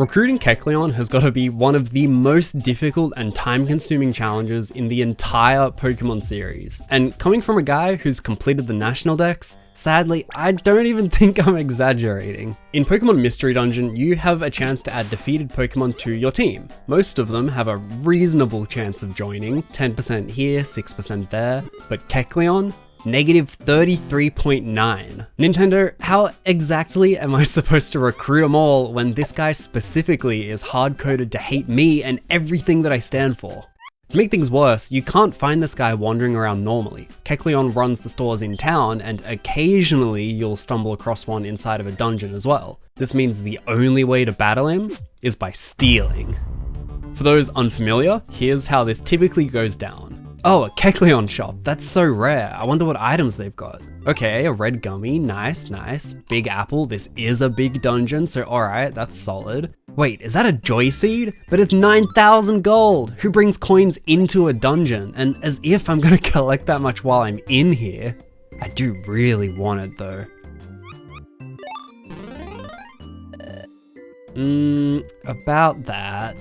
Recruiting Kecleon has got to be one of the most difficult and time-consuming challenges in the entire Pokemon series. And coming from a guy who's completed the National Dex, sadly, I don't even think I'm exaggerating. In Pokemon Mystery Dungeon, you have a chance to add defeated Pokemon to your team. Most of them have a reasonable chance of joining, 10% here, 6% there, but Kecleon? -33.9. Nintendo, how exactly am I supposed to recruit them all when this guy specifically is hard-coded to hate me and everything that I stand for? To make things worse, you can't find this guy wandering around normally. Kecleon runs the stores in town, and occasionally you'll stumble across one inside of a dungeon as well. This means the only way to battle him is by stealing. For those unfamiliar, here's how this typically goes down. Oh, a Kecleon shop, that's so rare. I wonder what items they've got. Okay, a red gummy, nice, nice. Big apple, this is a big dungeon, so alright, that's solid. Wait, is that a joy seed? But it's 9,000 gold! Who brings coins into a dungeon? And as if I'm gonna collect that much while I'm in here. I do really want it though. About that.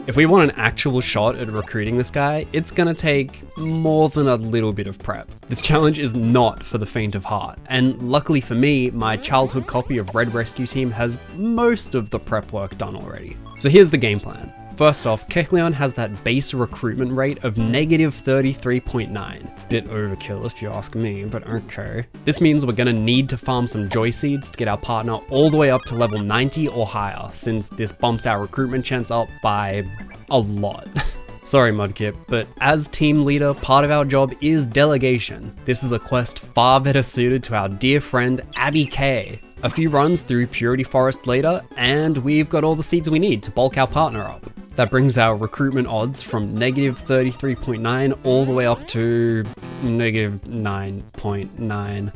If we want an actual shot at recruiting this guy, it's gonna take more than a little bit of prep. This challenge is not for the faint of heart, and luckily for me, my childhood copy of Red Rescue Team has most of the prep work done already. So here's the game plan. First off, Kecleon has that base recruitment rate of -33.9. Bit overkill if you ask me, but okay. This means we're gonna need to farm some joy seeds to get our partner all the way up to level 90 or higher, since this bumps our recruitment chance up by a lot. Sorry Mudkip, but as team leader, part of our job is delegation. This is a quest far better suited to our dear friend Abby K. A few runs through Purity Forest later, and we've got all the seeds we need to bulk our partner up. That brings our recruitment odds from -33.9 all the way up to -9.9.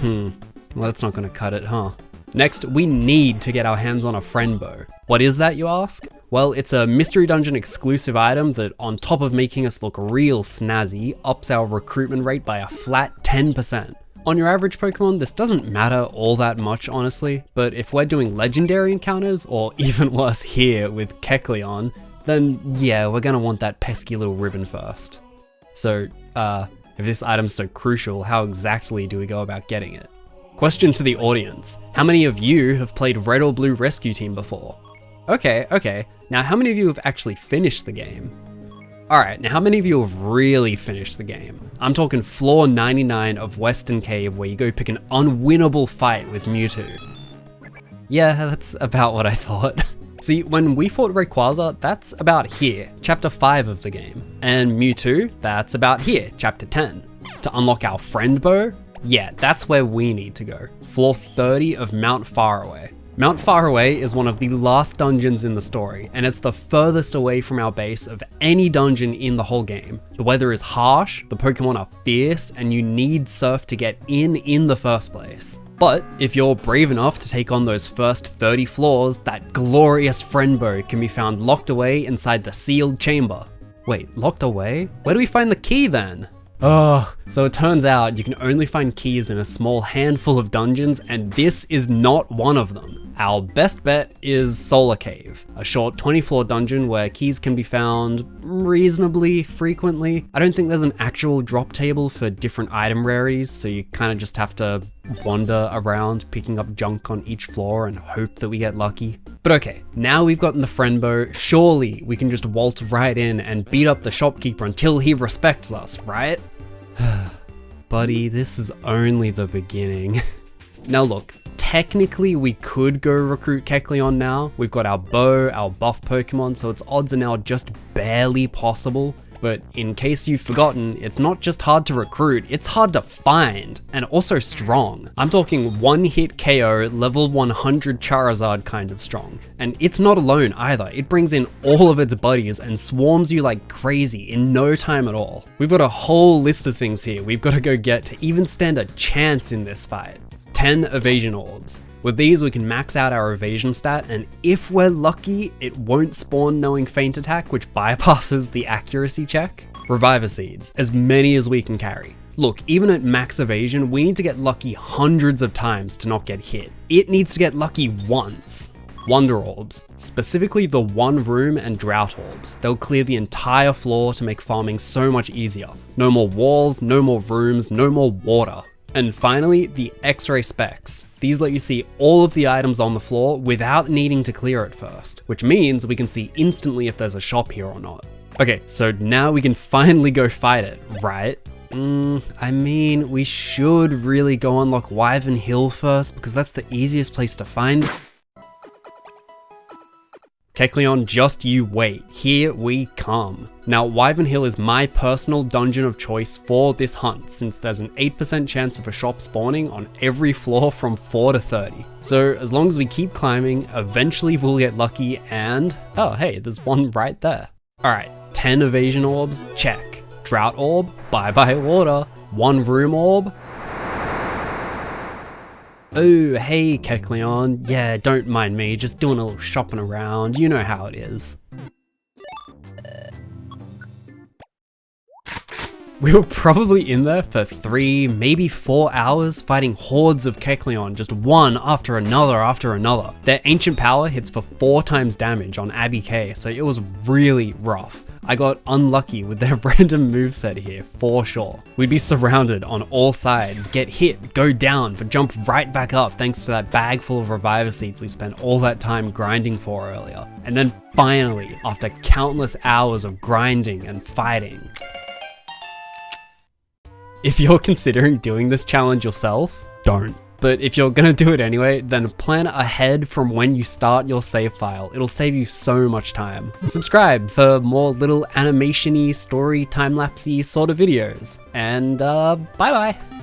Well, that's not gonna cut it, huh? Next, we need to get our hands on a Friendbow. What is that, you ask? Well, it's a Mystery Dungeon exclusive item that, on top of making us look real snazzy, ups our recruitment rate by a flat 10%. On your average Pokemon, this doesn't matter all that much, honestly, but if we're doing legendary encounters, or even worse here with Kecleon, then yeah, we're gonna want that pesky little ribbon first. So, if this item's so crucial, how exactly do we go about getting it? Question to the audience. How many of you have played Red or Blue Rescue Team before? Okay. Now how many of you have actually finished the game? Alright, now how many of you have really finished the game? I'm talking floor 99 of Western Cave, where you go pick an unwinnable fight with Mewtwo. Yeah, that's about what I thought. See, when we fought Rayquaza, that's about here, chapter 5 of the game. And Mewtwo, that's about here, chapter 10. To unlock our Friendbow, yeah, that's where we need to go. Floor 30 of Mount Faraway. Mount Faraway is one of the last dungeons in the story, and it's the furthest away from our base of any dungeon in the whole game. The weather is harsh, the Pokemon are fierce, and you need Surf to get in the first place. But if you're brave enough to take on those first 30 floors, that glorious Friendbow can be found locked away inside the sealed chamber. Wait, locked away? Where do we find the key then? Ugh. So it turns out you can only find keys in a small handful of dungeons, and this is not one of them. Our best bet is Solar Cave, a short 20-floor dungeon where keys can be found reasonably frequently. I don't think there's an actual drop table for different item rarities, so you kind of just have to wander around picking up junk on each floor and hope that we get lucky. But okay, now we've gotten the Friendbow, surely we can just waltz right in and beat up the shopkeeper until he respects us, right? Buddy, this is only the beginning. Now look, technically we could go recruit Kecleon now. We've got our bow, our buff Pokemon, so its odds are now just barely possible. But in case you've forgotten, it's not just hard to recruit, it's hard to find, and also strong. I'm talking one-hit KO, level 100 Charizard kind of strong. And it's not alone either, it brings in all of its buddies and swarms you like crazy in no time at all. We've got a whole list of things here we've got to go get to even stand a chance in this fight. 10 evasion orbs. With these we can max out our evasion stat, and if we're lucky, it won't spawn knowing feint attack, which bypasses the accuracy check. Reviver seeds, as many as we can carry. Look, even at max evasion, we need to get lucky hundreds of times to not get hit. It needs to get lucky once. Wonder Orbs, specifically the One Room and Drought Orbs. They'll clear the entire floor to make farming so much easier. No more walls, no more rooms, no more water. And finally, the X-ray specs. These let you see all of the items on the floor without needing to clear it first, which means we can see instantly if there's a shop here or not. Okay, so now we can finally go fight it, right? I mean, we should really go unlock Wyvern Hill first because that's the easiest place to find. Kecleon, just you wait, here we come. Now, Wyvern Hill is my personal dungeon of choice for this hunt, since there's an 8% chance of a shop spawning on every floor from 4 to 30. So as long as we keep climbing, eventually we'll get lucky and, oh hey, there's one right there. Alright, 10 evasion orbs, check. Drought orb, bye bye water. One room orb. Oh, hey Kecleon, yeah, don't mind me, just doing a little shopping around, you know how it is. We were probably in there for 3, maybe 4 hours fighting hordes of Kecleon, just one after another after another. Their ancient power hits for 4 times damage on Abby K, so it was really rough. I got unlucky with their random moveset here, for sure. We'd be surrounded on all sides, get hit, go down, but jump right back up thanks to that bag full of reviver seeds we spent all that time grinding for earlier. And then finally, after countless hours of grinding and fighting. If you're considering doing this challenge yourself, don't. But if you're gonna do it anyway, then plan ahead from when you start your save file. It'll save you so much time. Subscribe for more little animation-y, story, time-lapse-y sort of videos. And bye-bye.